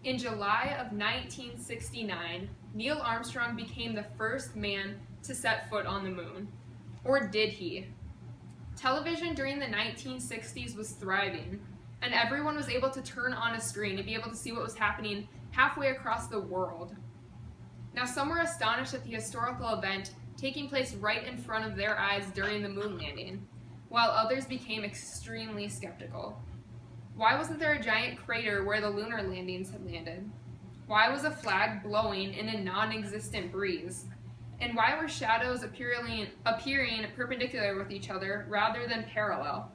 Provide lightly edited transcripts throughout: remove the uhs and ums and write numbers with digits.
In July of 1969, Neil Armstrong became the first man to set foot on the moon. Or did he? Television during the 1960s was thriving, and everyone was able to turn on a screen and be able to see what was happening halfway across the world. Now, some were astonished at the historical event taking place right in front of their eyes during the moon landing, while others became extremely skeptical. Why wasn't there a giant crater where the lunar landings had landed? Why was a flag blowing in a non-existent breeze? And why were shadows appearing perpendicular with each other rather than parallel?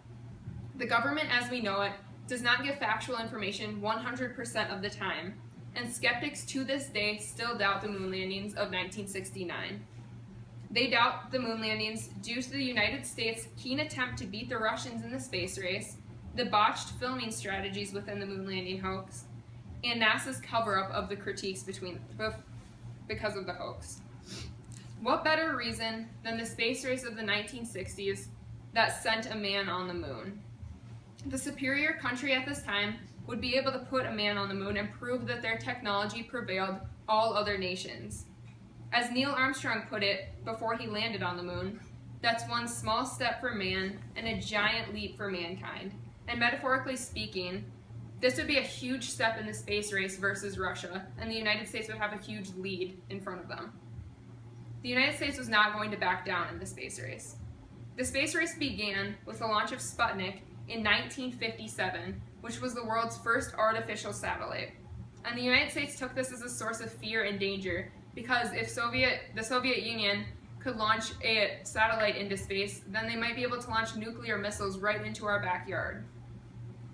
The government, as we know it, does not give factual information 100% of the time, and skeptics to this day still doubt the moon landings of 1969. They doubt the moon landings due to the United States' keen attempt to beat the Russians in the space race, the botched filming strategies within the moon landing hoax, and NASA's cover-up of the critiques because of the hoax. What better reason than the space race of the 1960s that sent a man on the moon? The superior country at this time would be able to put a man on the moon and prove that their technology prevailed all other nations. As Neil Armstrong put it before he landed on the moon, that's one small step for man and a giant leap for mankind. And metaphorically speaking, this would be a huge step in the space race versus Russia, and the United States would have a huge lead in front of them. The United States was not going to back down in the space race. The space race began with the launch of Sputnik in 1957, which was the world's first artificial satellite. And the United States took this as a source of fear and danger, because if the Soviet Union could launch a satellite into space, then they might be able to launch nuclear missiles right into our backyard.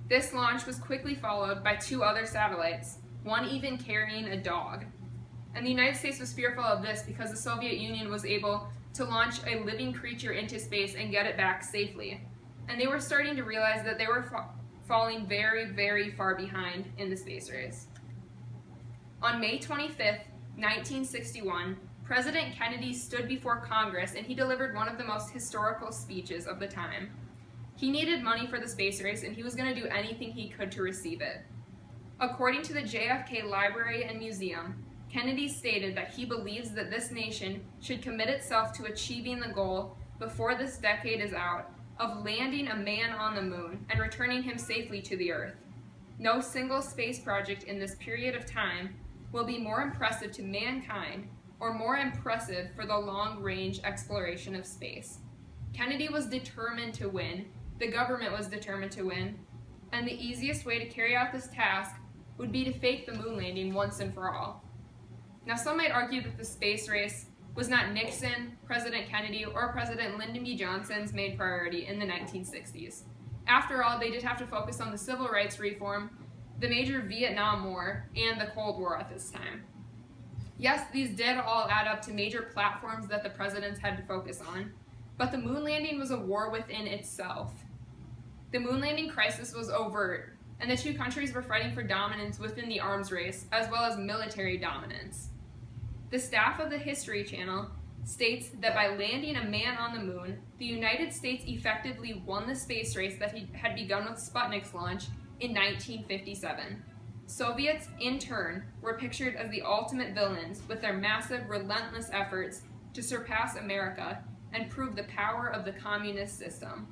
This launch was quickly followed by 2 other satellites, one even carrying a dog. And the United States was fearful of this because the Soviet Union was able to launch a living creature into space and get it back safely. And they were starting to realize that they were falling very, very far behind in the space race. On May 25th, 1961, President Kennedy stood before Congress and he delivered one of the most historical speeches of the time. He needed money for the space race and he was going to do anything he could to receive it. According to the JFK Library and Museum, Kennedy stated that he believes that this nation should commit itself to achieving the goal before this decade is out of landing a man on the moon and returning him safely to the Earth. No single space project in this period of time will be more impressive to mankind or more impressive for the long-range exploration of space. Kennedy was determined to win, the government was determined to win, and the easiest way to carry out this task would be to fake the moon landing once and for all. Now, some might argue that the space race was not Nixon, President Kennedy, or President Lyndon B. Johnson's main priority in the 1960s. After all, they did have to focus on the civil rights reform, the major Vietnam War, and the Cold War at this time. Yes, these did all add up to major platforms that the presidents had to focus on, but the moon landing was a war within itself. The moon landing crisis was overt, and the 2 countries were fighting for dominance within the arms race, as well as military dominance. The staff of the History Channel states that by landing a man on the moon, the United States effectively won the space race that had begun with Sputnik's launch in 1957. Soviets, in turn, were pictured as the ultimate villains with their massive, relentless efforts to surpass America and prove the power of the communist system.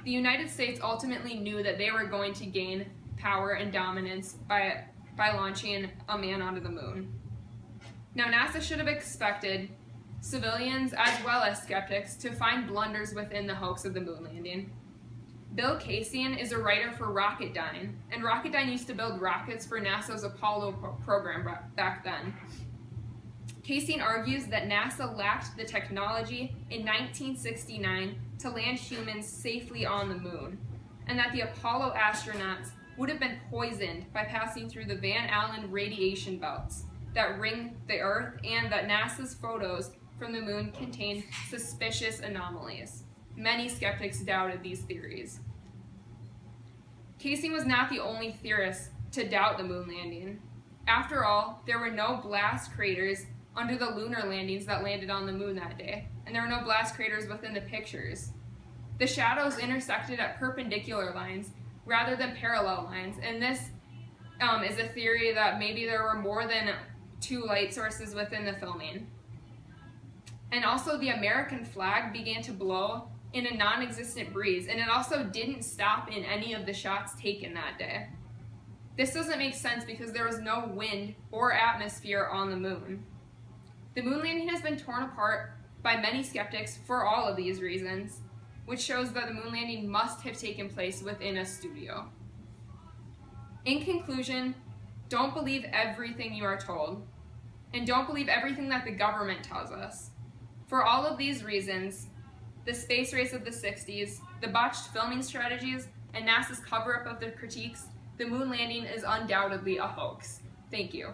The United States ultimately knew that they were going to gain power and dominance by launching a man onto the moon. Now, NASA should have expected civilians as well as skeptics to find blunders within the hoax of the moon landing. Bill Cassian is a writer for Rocketdyne, and Rocketdyne used to build rockets for NASA's Apollo program back then. Cassian argues that NASA lacked the technology in 1969 to land humans safely on the moon, and that the Apollo astronauts would have been poisoned by passing through the Van Allen radiation belts that ring the Earth, and that NASA's photos from the moon contain suspicious anomalies. Many skeptics doubted these theories. Cassian was not the only theorist to doubt the moon landing. After all, there were no blast craters under the lunar landings that landed on the moon that day, and there were no blast craters within the pictures. The shadows intersected at perpendicular lines rather than parallel lines, and is a theory that maybe there were more than 2 light sources within the filming. And also the American flag began to blow in a non-existent breeze, and it also didn't stop in any of the shots taken that day. This doesn't make sense because there was no wind or atmosphere on the moon. The moon landing has been torn apart by many skeptics for all of these reasons, which shows that the moon landing must have taken place within a studio. In conclusion, don't believe everything you are told, and don't believe everything that the government tells us. For all of these reasons, the space race of the 60s, the botched filming strategies, and NASA's cover-up of the critiques, the moon landing is undoubtedly a hoax. Thank you.